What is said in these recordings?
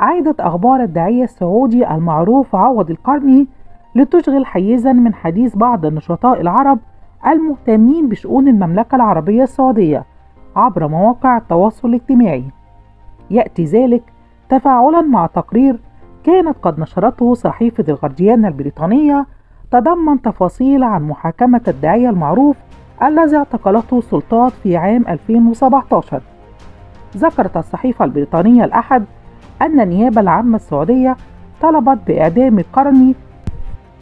عادت أخبار الداعية السعودي المعروف عوض القرني لتشغل حيزا من حديث بعض النشطاء العرب المهتمين بشؤون المملكة العربية السعودية عبر مواقع التواصل الاجتماعي. يأتي ذلك تفاعلا مع تقرير كانت قد نشرته صحيفة الغارديان البريطانية تضمن تفاصيل عن محاكمة الداعية المعروف الذي اعتقلته السلطات في عام 2017. ذكرت الصحيفة البريطانية الأحد أن النيابة العامة السعودية طلبت بإعدام القرني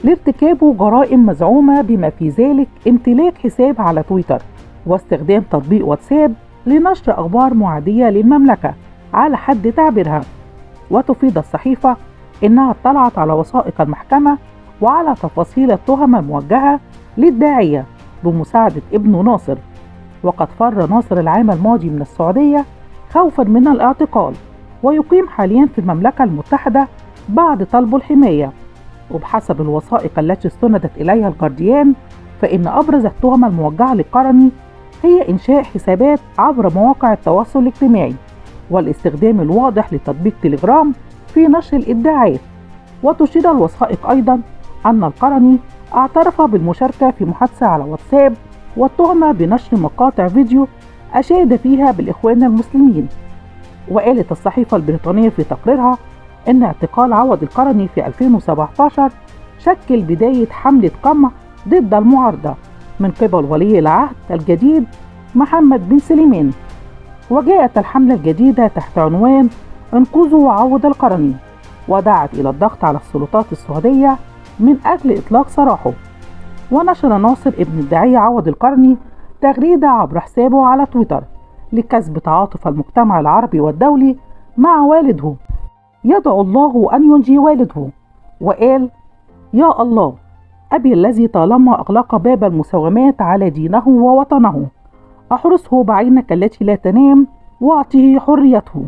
لارتكابه جرائم مزعومة بما في ذلك امتلاك حساب على تويتر واستخدام تطبيق واتساب لنشر أخبار معادية للمملكة على حد تعبيرها. وتفيد الصحيفة إنها اطلعت على وثائق المحكمة وعلى تفاصيل التهم الموجهة للداعية بمساعدة ابنه ناصر، وقد فر ناصر العام الماضي من السعودية خوفا من الاعتقال، ويقيم حاليا في المملكة المتحدة بعد طلب الحماية. وبحسب الوثائق التي استندت إليها الجارديان فإن أبرز التهم الموجهة للقرني هي إنشاء حسابات عبر مواقع التواصل الاجتماعي والاستخدام الواضح لتطبيق تليجرام في نشر الادعاءات. وتشير الوثائق أيضا أن القرني اعترف بالمشاركة في محادثة على واتساب والتهمة بنشر مقاطع فيديو أشاد فيها بالإخوان المسلمين. وقالت الصحيفة البريطانية في تقريرها إن اعتقال عوض القرني في 2017 شكل بداية حملة قمع ضد المعارضة من قبل ولي العهد الجديد محمد بن سليمان. وجاءت الحملة الجديدة تحت عنوان انقذوا عوض القرني، ودعت إلى الضغط على السلطات السعودية من أجل إطلاق سراحه. ونشر ناصر ابن الداعية عوض القرني تغريدة عبر حسابه على تويتر لكسب تعاطف المجتمع العربي والدولي مع والده، يدعو الله أن ينجي والده، وقال: يا الله، أبي الذي طالما أغلق باب المساومات على دينه ووطنه، أحرسه بعينك التي لا تنام وأعطيه حريته.